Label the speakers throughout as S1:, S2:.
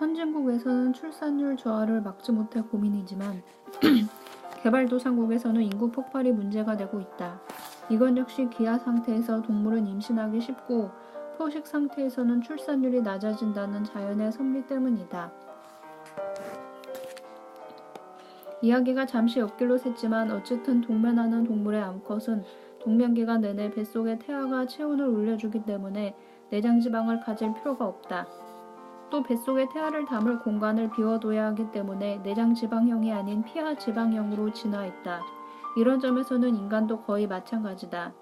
S1: 선진국에서는 출산율 저하를 막지 못해 고민이지만 개발도상국에서는 인구 폭발이 문제가 되고 있다. 이건 역시 기아 상태에서 동물은 임신하기 쉽고 포식 상태에서는 출산율이 낮아진다는 자연의 섭리 때문이다. 이야기가 잠시 옆길로 샜지만 어쨌든 동면하는 동물의 암컷은 동면기간 내내 뱃속의 태아가 체온을 올려주기 때문에 내장지방을 가질 필요가 없다. 또 뱃속에 태아를 담을 공간을 비워둬야 하기 때문에 내장지방형이 아닌 피하지방형으로 진화했다. 이런 점에서는 인간도 거의 마찬가지다.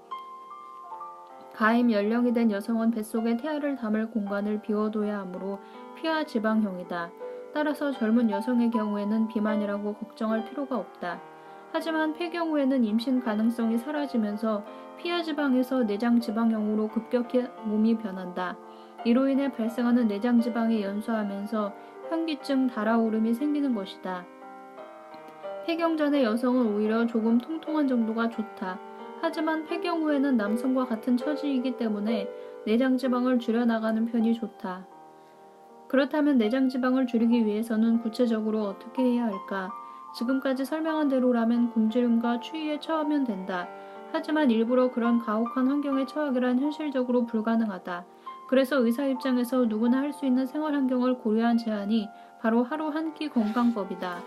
S1: 가임 연령이 된 여성은 뱃속에 태아를 담을 공간을 비워둬야 하므로 피하지방형이다. 따라서 젊은 여성의 경우에는 비만이라고 걱정할 필요가 없다. 하지만 폐경후에는 임신 가능성이 사라지면서 피하지방에서 내장지방형으로 급격히 몸이 변한다. 이로 인해 발생하는 내장지방이 연소하면서 현기증, 달아오름이 생기는 것이다. 폐경 전의 여성은 오히려 조금 통통한 정도가 좋다. 하지만 폐경 후에는 남성과 같은 처지이기 때문에 내장지방을 줄여나가는 편이 좋다. 그렇다면 내장지방을 줄이기 위해서는 구체적으로 어떻게 해야 할까? 지금까지 설명한 대로라면 굶주림과 추위에 처하면 된다. 하지만 일부러 그런 가혹한 환경에 처하기란 현실적으로 불가능하다. 그래서 의사 입장에서 누구나 할 수 있는 생활 환경을 고려한 제안이 바로 하루 한 끼 건강법이다.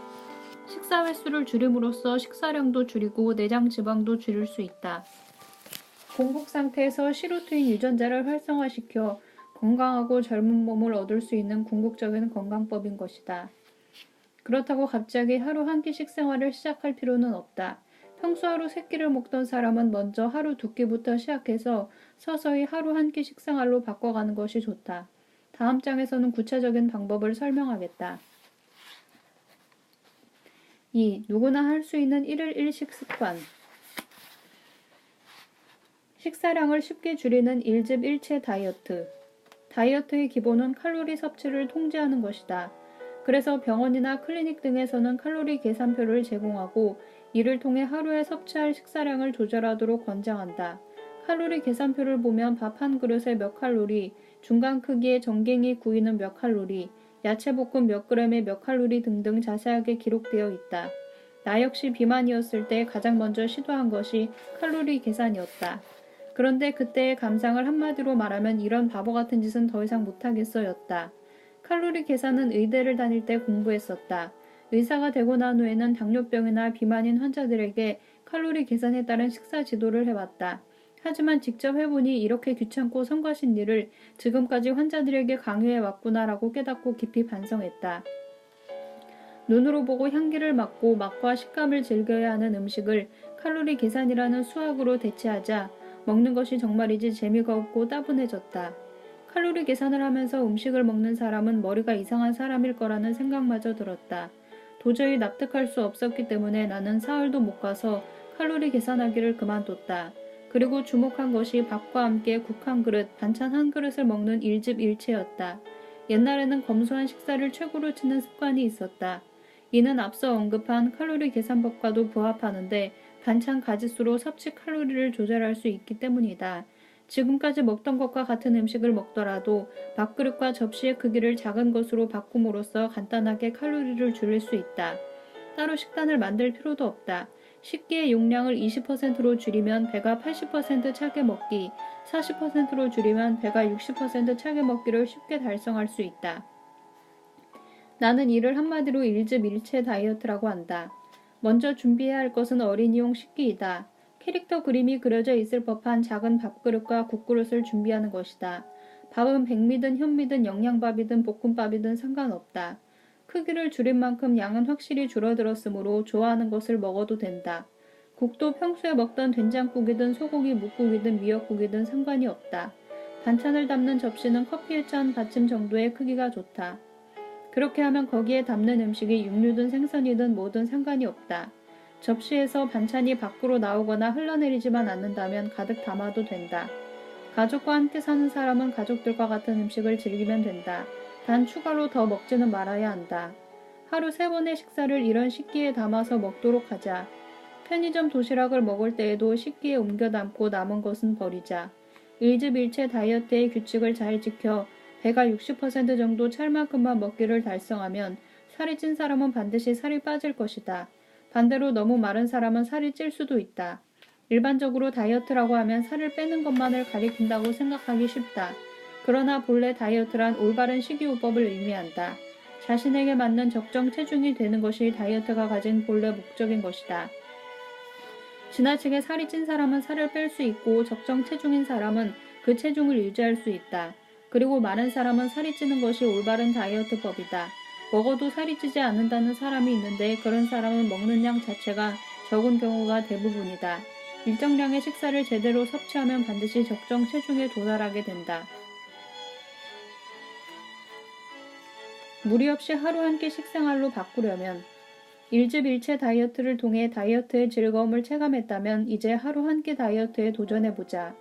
S1: 식사 횟수를 줄임으로써 식사량도 줄이고 내장 지방도 줄일 수 있다. 공복 상태에서 시루트인 유전자를 활성화시켜 건강하고 젊은 몸을 얻을 수 있는 궁극적인 건강법인 것이다. 그렇다고 갑자기 하루 한 끼씩 생활을 시작할 필요는 없다. 평소 하루 3끼를 먹던 사람은 먼저 하루 2끼부터 시작해서 서서히 하루 한 끼 식생활로 바꿔가는 것이 좋다. 다음 장에서는 구체적인 방법을 설명하겠다. 2. 누구나 할 수 있는 1일 1식 습관. 식사량을 쉽게 줄이는 1집 1채 다이어트. 다이어트의 기본은 칼로리 섭취를 통제하는 것이다. 그래서 병원이나 클리닉 등에서는 칼로리 계산표를 제공하고 이를 통해 하루에 섭취할 식사량을 조절하도록 권장한다. 칼로리 계산표를 보면 밥 한 그릇에 몇 칼로리, 중간 크기의 정갱이 구이는 몇 칼로리, 야채볶음 몇 그램에 몇 칼로리 등등 자세하게 기록되어 있다. 나 역시 비만이었을 때 가장 먼저 시도한 것이 칼로리 계산이었다. 그런데 그때의 감상을 한마디로 말하면 이런 바보 같은 짓은 더 이상 못하겠어였다. 칼로리 계산은 의대를 다닐 때 공부했었다. 의사가 되고 난 후에는 당뇨병이나 비만인 환자들에게 칼로리 계산에 따른 식사 지도를 해왔다. 하지만 직접 해보니 이렇게 귀찮고 성가신 일을 지금까지 환자들에게 강요해왔구나라고 깨닫고 깊이 반성했다. 눈으로 보고 향기를 맡고 맛과 식감을 즐겨야 하는 음식을 칼로리 계산이라는 수학으로 대체하자 먹는 것이 정말이지 재미가 없고 따분해졌다. 칼로리 계산을 하면서 음식을 먹는 사람은 머리가 이상한 사람일 거라는 생각마저 들었다. 도저히 납득할 수 없었기 때문에 나는 사흘도 못 가서 칼로리 계산하기를 그만뒀다. 그리고 주목한 것이 밥과 함께 국 한 그릇, 반찬 한 그릇을 먹는 1집 1채였다. 옛날에는 검소한 식사를 최고로 치는 습관이 있었다. 이는 앞서 언급한 칼로리 계산법과도 부합하는데 반찬 가짓수로 섭취 칼로리를 조절할 수 있기 때문이다. 지금까지 먹던 것과 같은 음식을 먹더라도 밥그릇과 접시의 크기를 작은 것으로 바꿈으로써 간단하게 칼로리를 줄일 수 있다. 따로 식단을 만들 필요도 없다. 식기의 용량을 20%로 줄이면 배가 80% 차게 먹기, 40%로 줄이면 배가 60% 차게 먹기를 쉽게 달성할 수 있다. 나는 이를 한마디로 1집 1채 다이어트라고 한다. 먼저 준비해야 할 것은 어린이용 식기이다. 캐릭터 그림이 그려져 있을 법한 작은 밥그릇과 국그릇을 준비하는 것이다. 밥은 백미든 현미든 영양밥이든 볶음밥이든 상관없다. 크기를 줄인 만큼 양은 확실히 줄어들었으므로 좋아하는 것을 먹어도 된다. 국도 평소에 먹던 된장국이든 소고기 묵국이든 미역국이든 상관이 없다. 반찬을 담는 접시는 커피에 찬 받침 정도의 크기가 좋다. 그렇게 하면 거기에 담는 음식이 육류든 생선이든 뭐든 상관이 없다. 접시에서 반찬이 밖으로 나오거나 흘러내리지만 않는다면 가득 담아도 된다. 가족과 함께 사는 사람은 가족들과 같은 음식을 즐기면 된다. 단 추가로 더 먹지는 말아야 한다. 하루 3번의 식사를 이런 식기에 담아서 먹도록 하자. 편의점 도시락을 먹을 때에도 식기에 옮겨 담고 남은 것은 버리자. 1집 1채 다이어트의 규칙을 잘 지켜 배가 60% 정도 찰 만큼만 먹기를 달성하면 살이 찐 사람은 반드시 살이 빠질 것이다. 반대로 너무 마른 사람은 살이 찔 수도 있다. 일반적으로 다이어트라고 하면 살을 빼는 것만을 가리킨다고 생각하기 쉽다. 그러나 본래 다이어트란 올바른 식이요법을 의미한다. 자신에게 맞는 적정 체중이 되는 것이 다이어트가 가진 본래 목적인 것이다. 지나치게 살이 찐 사람은 살을 뺄 수 있고 적정 체중인 사람은 그 체중을 유지할 수 있다. 그리고 마른 사람은 살이 찌는 것이 올바른 다이어트법이다. 먹어도 살이 찌지 않는다는 사람이 있는데 그런 사람은 먹는 양 자체가 적은 경우가 대부분이다. 일정량의 식사를 제대로 섭취하면 반드시 적정 체중에 도달하게 된다. 무리 없이 하루 한 끼 식생활로 바꾸려면 일집일체 다이어트를 통해 다이어트의 즐거움을 체감했다면 이제 하루 한 끼 다이어트에 도전해보자.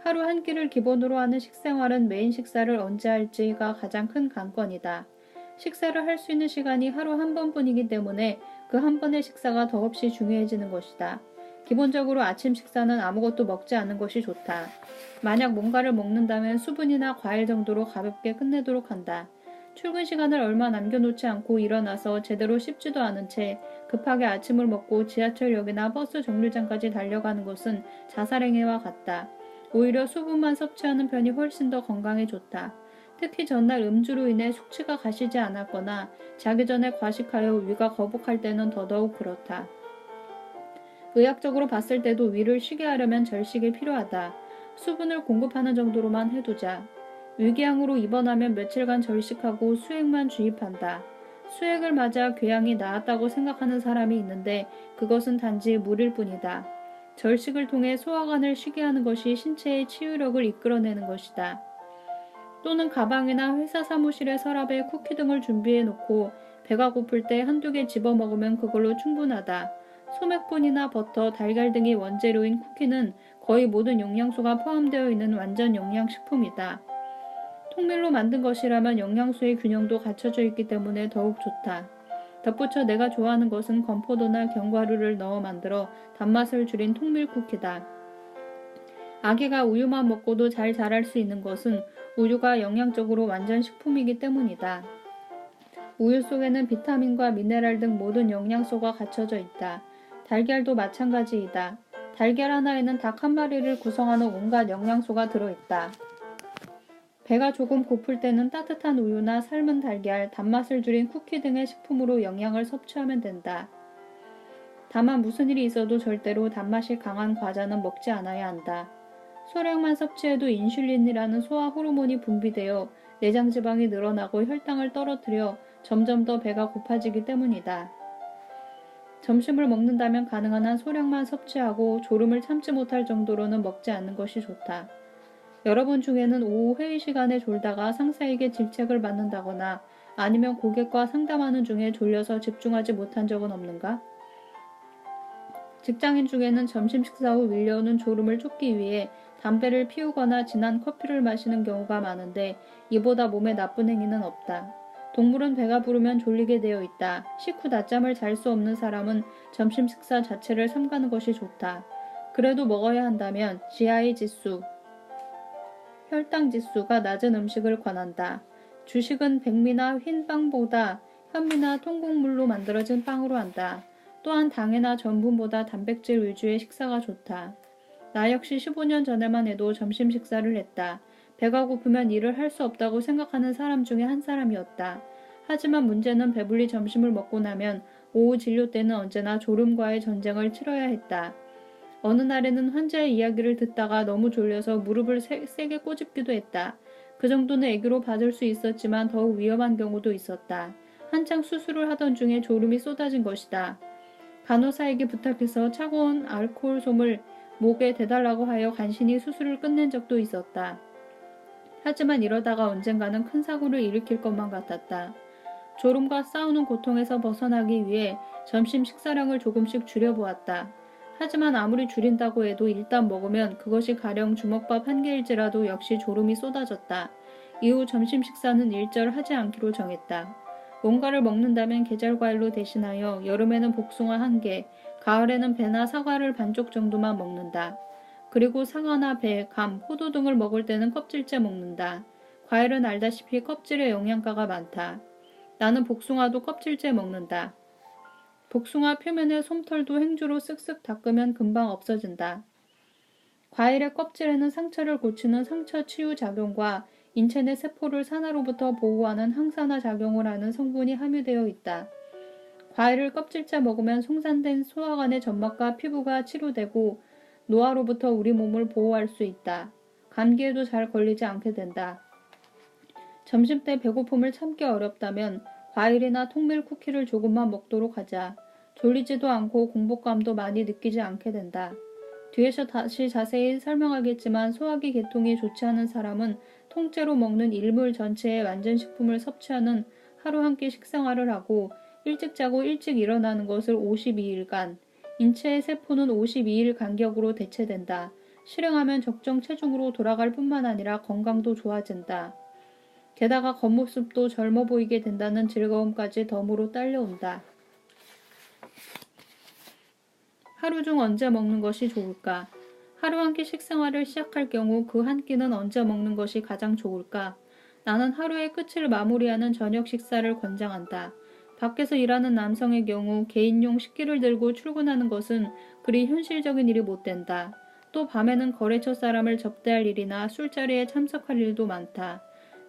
S1: 하루 한 끼를 기본으로 하는 식생활은 메인 식사를 언제 할지가 가장 큰 관건이다. 식사를 할 수 있는 시간이 하루 한 번뿐이기 때문에 그 한 번의 식사가 더없이 중요해지는 것이다. 기본적으로 아침 식사는 아무것도 먹지 않는 것이 좋다. 만약 뭔가를 먹는다면 수분이나 과일 정도로 가볍게 끝내도록 한다. 출근 시간을 얼마 남겨놓지 않고 일어나서 제대로 씹지도 않은 채 급하게 아침을 먹고 지하철역이나 버스 정류장까지 달려가는 것은 자살행위와 같다. 오히려 수분만 섭취하는 편이 훨씬 더 건강에 좋다. 특히 전날 음주로 인해 숙취가 가시지 않았거나 자기 전에 과식하여 위가 거북할 때는 더더욱 그렇다. 의학적으로 봤을 때도 위를 쉬게 하려면 절식이 필요하다. 수분을 공급하는 정도로만 해두자. 위궤양으로 입원하면 며칠간 절식하고 수액만 주입한다. 수액을 맞아 궤양이 나았다고 생각하는 사람이 있는데 그것은 단지 물일 뿐이다. 절식을 통해 소화관을 쉬게 하는 것이 신체의 치유력을 이끌어내는 것이다. 또는 가방이나 회사 사무실의 서랍에 쿠키 등을 준비해 놓고 배가 고플 때 한두 개 집어 먹으면 그걸로 충분하다. 소맥분이나 버터, 달걀 등이 원재료인 쿠키는 거의 모든 영양소가 포함되어 있는 완전 영양식품이다. 통밀로 만든 것이라면 영양소의 균형도 갖춰져 있기 때문에 더욱 좋다. 덧붙여 내가 좋아하는 것은 건포도나 견과류를 넣어 만들어 단맛을 줄인 통밀 쿠키다. 아기가 우유만 먹고도 잘 자랄 수 있는 것은 우유가 영양적으로 완전 식품이기 때문이다. 우유 속에는 비타민과 미네랄 등 모든 영양소가 갖춰져 있다. 달걀도 마찬가지이다. 달걀 하나에는 닭 한 마리를 구성하는 온갖 영양소가 들어있다. 배가 조금 고플 때는 따뜻한 우유나 삶은 달걀, 단맛을 줄인 쿠키 등의 식품으로 영양을 섭취하면 된다. 다만 무슨 일이 있어도 절대로 단맛이 강한 과자는 먹지 않아야 한다. 소량만 섭취해도 인슐린이라는 소화 호르몬이 분비되어 내장 지방이 늘어나고 혈당을 떨어뜨려 점점 더 배가 고파지기 때문이다. 점심을 먹는다면 가능한 한 소량만 섭취하고 졸음을 참지 못할 정도로는 먹지 않는 것이 좋다. 여러분 중에는 오후 회의 시간에 졸다가 상사에게 질책을 받는다거나 아니면 고객과 상담하는 중에 졸려서 집중하지 못한 적은 없는가? 직장인 중에는 점심 식사 후 밀려오는 졸음을 쫓기 위해 담배를 피우거나 진한 커피를 마시는 경우가 많은데 이보다 몸에 나쁜 행위는 없다. 동물은 배가 부르면 졸리게 되어 있다. 식후 낮잠을 잘 수 없는 사람은 점심 식사 자체를 삼가는 것이 좋다. 그래도 먹어야 한다면 GI 지수, 혈당 지수가 낮은 음식을 권한다. 주식은 백미나 흰 빵보다 현미나 통곡물로 만들어진 빵으로 한다. 또한 당이나 전분보다 단백질 위주의 식사가 좋다. 나 역시 15년 전에만 해도 점심 식사를 했다. 배가 고프면 일을 할 수 없다고 생각하는 사람 중에 한 사람이었다. 하지만 문제는 배불리 점심을 먹고 나면 오후 진료 때는 언제나 졸음과의 전쟁을 치러야 했다. 어느 날에는 환자의 이야기를 듣다가 너무 졸려서 무릎을 세게 꼬집기도 했다. 그 정도는 애교로 봐줄 수 있었지만 더욱 위험한 경우도 있었다. 한창 수술을 하던 중에 졸음이 쏟아진 것이다. 간호사에게 부탁해서 차가운 알코올솜을 목에 대달라고 하여 간신히 수술을 끝낸 적도 있었다. 하지만 이러다가 언젠가는 큰 사고를 일으킬 것만 같았다. 졸음과 싸우는 고통에서 벗어나기 위해 점심 식사량을 조금씩 줄여보았다. 하지만 아무리 줄인다고 해도 일단 먹으면 그것이 가령 주먹밥 한 개일지라도 역시 졸음이 쏟아졌다. 이후 점심 식사는 일절하지 않기로 정했다. 뭔가를 먹는다면 계절과일로 대신하여 여름에는 복숭아 1개, 가을에는 배나 사과를 반쪽 정도만 먹는다. 그리고 사과나 배, 감, 포도 등을 먹을 때는 껍질째 먹는다. 과일은 알다시피 껍질에 영양가가 많다. 나는 복숭아도 껍질째 먹는다. 복숭아 표면의 솜털도 행주로 쓱쓱 닦으면 금방 없어진다. 과일의 껍질에는 상처를 고치는 상처 치유 작용과 인체 내 세포를 산화로부터 보호하는 항산화 작용을 하는 성분이 함유되어 있다. 과일을 껍질째 먹으면 송산된 소화관의 점막과 피부가 치료되고 노화로부터 우리 몸을 보호할 수 있다. 감기에도 잘 걸리지 않게 된다. 점심때 배고픔을 참기 어렵다면 과일이나 통밀 쿠키를 조금만 먹도록 하자. 졸리지도 않고 공복감도 많이 느끼지 않게 된다. 뒤에서 다시 자세히 설명하겠지만 소화기 계통이 좋지 않은 사람은 통째로 먹는 일몰 전체의 완전식품을 섭취하는 하루 한 끼 식생활을 하고 일찍 자고 일찍 일어나는 것을 52일간, 인체의 세포는 52일 간격으로 대체된다. 실행하면 적정 체중으로 돌아갈 뿐만 아니라 건강도 좋아진다. 게다가 겉모습도 젊어 보이게 된다는 즐거움까지 덤으로 딸려온다. 하루 중 언제 먹는 것이 좋을까? 하루 한 끼 식생활을 시작할 경우 그 한 끼는 언제 먹는 것이 가장 좋을까? 나는 하루의 끝을 마무리하는 저녁 식사를 권장한다. 밖에서 일하는 남성의 경우 개인용 식기를 들고 출근하는 것은 그리 현실적인 일이 못 된다. 또 밤에는 거래처 사람을 접대할 일이나 술자리에 참석할 일도 많다.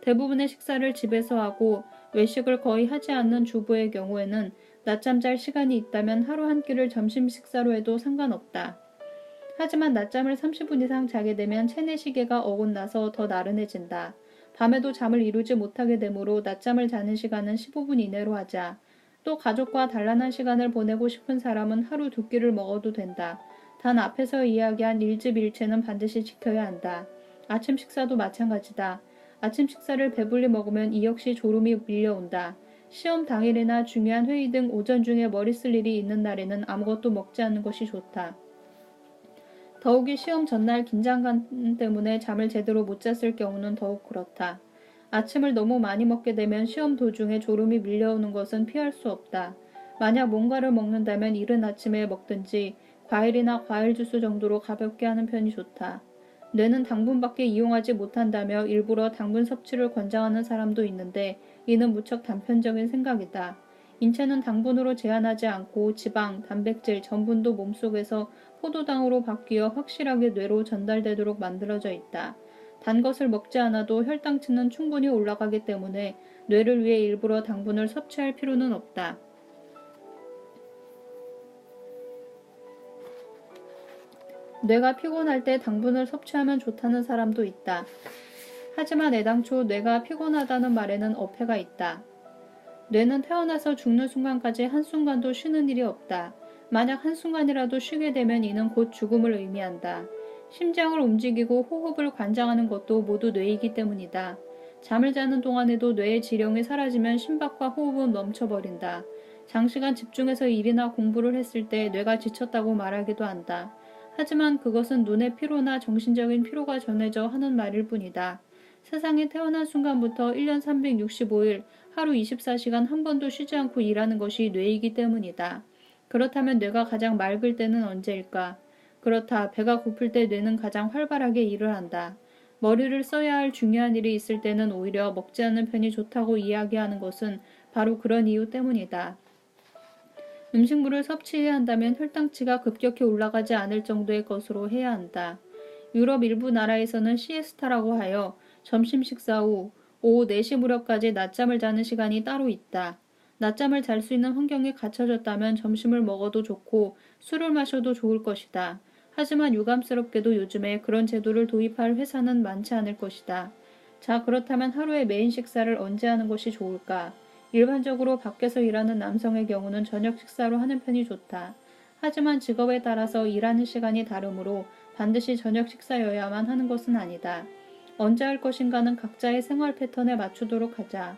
S1: 대부분의 식사를 집에서 하고 외식을 거의 하지 않는 주부의 경우에는 낮잠 잘 시간이 있다면 하루 한 끼를 점심 식사로 해도 상관없다. 하지만 낮잠을 30분 이상 자게 되면 체내 시계가 어긋나서 더 나른해진다. 밤에도 잠을 이루지 못하게 되므로 낮잠을 자는 시간은 15분 이내로 하자. 또 가족과 단란한 시간을 보내고 싶은 사람은 하루 2끼를 먹어도 된다. 단 앞에서 이야기한 일집일체는 반드시 지켜야 한다. 아침 식사도 마찬가지다. 아침 식사를 배불리 먹으면 이 역시 졸음이 밀려온다. 시험 당일이나 중요한 회의 등 오전 중에 머리 쓸 일이 있는 날에는 아무것도 먹지 않는 것이 좋다. 더욱이 시험 전날 긴장감 때문에 잠을 제대로 못 잤을 경우는 더욱 그렇다. 아침을 너무 많이 먹게 되면 시험 도중에 졸음이 밀려오는 것은 피할 수 없다. 만약 뭔가를 먹는다면 이른 아침에 먹든지 과일이나 과일 주스 정도로 가볍게 하는 편이 좋다. 뇌는 당분밖에 이용하지 못한다며 일부러 당분 섭취를 권장하는 사람도 있는데 이는 무척 단편적인 생각이다. 인체는 당분으로 제한하지 않고 지방, 단백질, 전분도 몸속에서 포도당으로 바뀌어 확실하게 뇌로 전달되도록 만들어져 있다. 단 것을 먹지 않아도 혈당치는 충분히 올라가기 때문에 뇌를 위해 일부러 당분을 섭취할 필요는 없다. 뇌가 피곤할 때 당분을 섭취하면 좋다는 사람도 있다. 하지만 애당초 뇌가 피곤하다는 말에는 어폐가 있다. 뇌는 태어나서 죽는 순간까지 한순간도 쉬는 일이 없다. 만약 한순간이라도 쉬게 되면 이는 곧 죽음을 의미한다. 심장을 움직이고 호흡을 관장하는 것도 모두 뇌이기 때문이다. 잠을 자는 동안에도 뇌의 지령이 사라지면 심박과 호흡은 멈춰버린다. 장시간 집중해서 일이나 공부를 했을 때 뇌가 지쳤다고 말하기도 한다. 하지만 그것은 눈의 피로나 정신적인 피로가 전해져 하는 말일 뿐이다. 세상에 태어난 순간부터 1년 365일 하루 24시간 한 번도 쉬지 않고 일하는 것이 뇌이기 때문이다. 그렇다면 뇌가 가장 맑을 때는 언제일까? 그렇다. 배가 고플 때 뇌는 가장 활발하게 일을 한다. 머리를 써야 할 중요한 일이 있을 때는 오히려 먹지 않는 편이 좋다고 이야기하는 것은 바로 그런 이유 때문이다. 음식물을 섭취해야 한다면 혈당치가 급격히 올라가지 않을 정도의 것으로 해야 한다. 유럽 일부 나라에서는 시에스타라고 하여 점심 식사 후 오후 4시 무렵까지 낮잠을 자는 시간이 따로 있다. 낮잠을 잘 수 있는 환경에 갖춰졌다면 점심을 먹어도 좋고 술을 마셔도 좋을 것이다. 하지만 유감스럽게도 요즘에 그런 제도를 도입할 회사는 많지 않을 것이다. 자, 그렇다면 하루의 메인 식사를 언제 하는 것이 좋을까? 일반적으로 밖에서 일하는 남성의 경우는 저녁 식사로 하는 편이 좋다. 하지만 직업에 따라서 일하는 시간이 다르므로 반드시 저녁 식사여야만 하는 것은 아니다. 언제 할 것인가는 각자의 생활 패턴에 맞추도록 하자.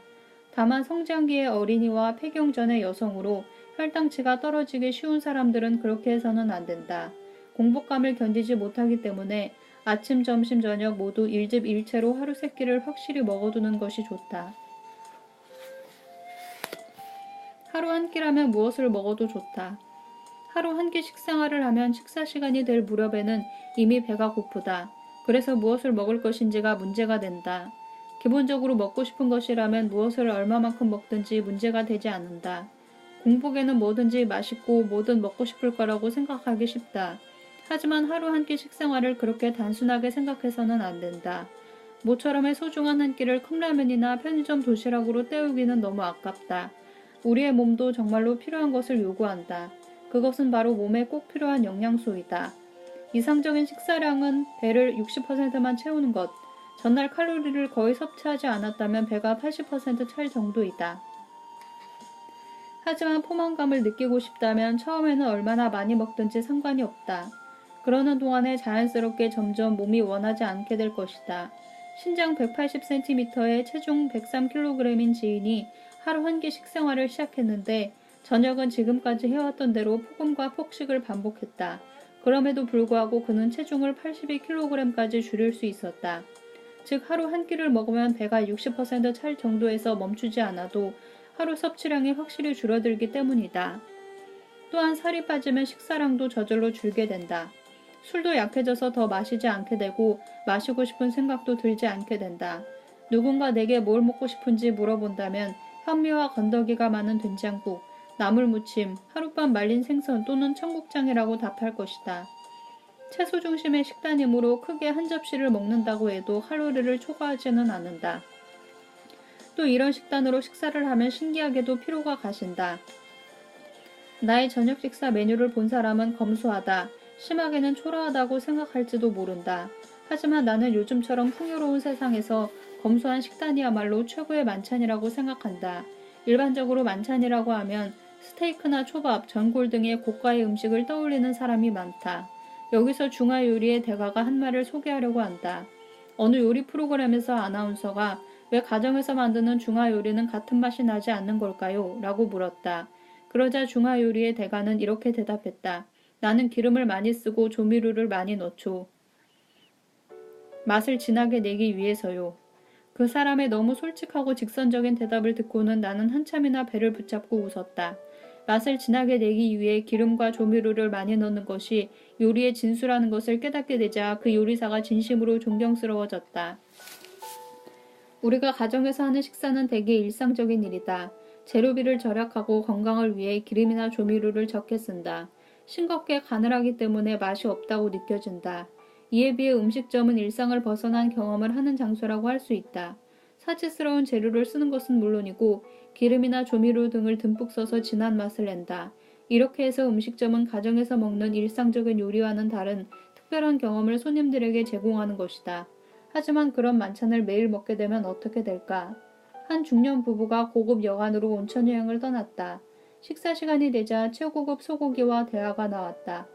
S1: 다만 성장기의 어린이와 폐경 전의 여성으로 혈당치가 떨어지기 쉬운 사람들은 그렇게 해서는 안 된다. 공복감을 견디지 못하기 때문에 아침, 점심, 저녁 모두 일집일체로 하루 3끼를 확실히 먹어두는 것이 좋다. 하루 한 끼라면 무엇을 먹어도 좋다. 하루 한 끼 식생활을 하면 식사 시간이 될 무렵에는 이미 배가 고프다. 그래서 무엇을 먹을 것인지가 문제가 된다. 기본적으로 먹고 싶은 것이라면 무엇을 얼마만큼 먹든지 문제가 되지 않는다. 공복에는 뭐든지 맛있고 뭐든 먹고 싶을 거라고 생각하기 쉽다. 하지만 하루 한 끼 식생활을 그렇게 단순하게 생각해서는 안 된다. 모처럼의 소중한 한 끼를 컵라면이나 편의점 도시락으로 때우기는 너무 아깝다. 우리의 몸도 정말로 필요한 것을 요구한다. 그것은 바로 몸에 꼭 필요한 영양소이다. 이상적인 식사량은 배를 60%만 채우는 것. 전날 칼로리를 거의 섭취하지 않았다면 배가 80%찰 정도이다. 하지만 포만감을 느끼고 싶다면 처음에는 얼마나 많이 먹든지 상관이 없다. 그러는 동안에 자연스럽게 점점 몸이 원하지 않게 될 것이다. 신장 180cm에 체중 103kg인 지인이 하루 한 끼 식생활을 시작했는데 저녁은 지금까지 해왔던 대로 폭음과 폭식을 반복했다. 그럼에도 불구하고 그는 체중을 82kg까지 줄일 수 있었다. 즉 하루 한 끼를 먹으면 배가 60%찰 정도에서 멈추지 않아도 하루 섭취량이 확실히 줄어들기 때문이다. 또한 살이 빠지면 식사량도 저절로 줄게 된다. 술도 약해져서 더 마시지 않게 되고 마시고 싶은 생각도 들지 않게 된다. 누군가 내게 뭘 먹고 싶은지 물어본다면 현미와 건더기가 많은 된장국, 나물무침, 하룻밤 말린 생선 또는 청국장이라고 답할 것이다. 채소 중심의 식단이므로 크게 한 접시를 먹는다고 해도 칼로리를 초과하지는 않는다. 또 이런 식단으로 식사를 하면 신기하게도 피로가 가신다. 나의 저녁 식사 메뉴를 본 사람은 검소하다, 심하게는 초라하다고 생각할지도 모른다. 하지만 나는 요즘처럼 풍요로운 세상에서 검소한 식단이야말로 최고의 만찬이라고 생각한다. 일반적으로 만찬이라고 하면 스테이크나 초밥, 전골 등의 고가의 음식을 떠올리는 사람이 많다. 여기서 중화 요리의 대가가 한 말을 소개하려고 한다. 어느 요리 프로그램에서 아나운서가 왜 가정에서 만드는 중화 요리는 같은 맛이 나지 않는 걸까요? 라고 물었다. 그러자 중화 요리의 대가는 이렇게 대답했다. 나는 기름을 많이 쓰고 조미료를 많이 넣죠. 맛을 진하게 내기 위해서요. 그 사람의 너무 솔직하고 직선적인 대답을 듣고는 나는 한참이나 배를 붙잡고 웃었다. 맛을 진하게 내기 위해 기름과 조미료를 많이 넣는 것이 요리의 진수라는 것을 깨닫게 되자 그 요리사가 진심으로 존경스러워졌다. 우리가 가정에서 하는 식사는 대개 일상적인 일이다. 재료비를 절약하고 건강을 위해 기름이나 조미료를 적게 쓴다. 싱겁게 가늘하기 때문에 맛이 없다고 느껴진다. 이에 비해 음식점은 일상을 벗어난 경험을 하는 장소라고 할 수 있다. 사치스러운 재료를 쓰는 것은 물론이고 기름이나 조미료 등을 듬뿍 써서 진한 맛을 낸다. 이렇게 해서 음식점은 가정에서 먹는 일상적인 요리와는 다른 특별한 경험을 손님들에게 제공하는 것이다. 하지만 그런 만찬을 매일 먹게 되면 어떻게 될까? 한 중년 부부가 고급 여관으로 온천 여행을 떠났다. 식사 시간이 되자 최고급 소고기와 대하가 나왔다.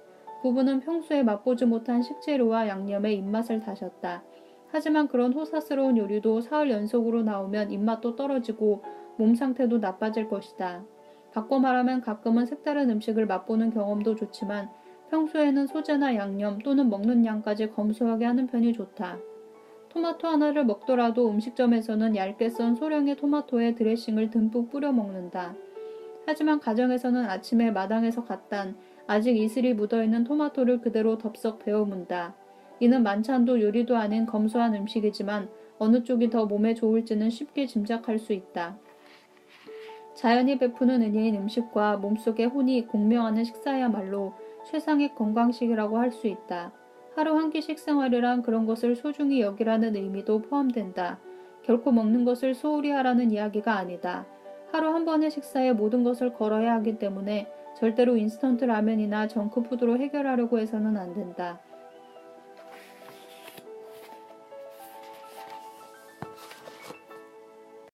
S1: 부부는 평소에 맛보지 못한 식재료와 양념에 입맛을 다셨다. 하지만 그런 호사스러운 요리도 사흘 연속으로 나오면 입맛도 떨어지고 몸 상태도 나빠질 것이다. 바꿔 말하면 가끔은 색다른 음식을 맛보는 경험도 좋지만 평소에는 소재나 양념 또는 먹는 양까지 검소하게 하는 편이 좋다. 토마토 하나를 먹더라도 음식점에서는 얇게 썬 소량의 토마토에 드레싱을 듬뿍 뿌려 먹는다. 하지만 가정에서는 아침에 마당에서 갓단 아직 이슬이 묻어있는 토마토를 그대로 덥석 베어 문다. 이는 만찬도 요리도 아닌 검소한 음식이지만 어느 쪽이 더 몸에 좋을지는 쉽게 짐작할 수 있다. 자연이 베푸는 은혜인 음식과 몸속의 혼이 공명하는 식사야말로 최상의 건강식이라고 할 수 있다. 하루 한 끼 식생활이란 그런 것을 소중히 여기라는 의미도 포함된다. 결코 먹는 것을 소홀히 하라는 이야기가 아니다. 하루 한 번의 식사에 모든 것을 걸어야 하기 때문에 절대로 인스턴트 라면이나 정크푸드로 해결하려고 해서는 안 된다.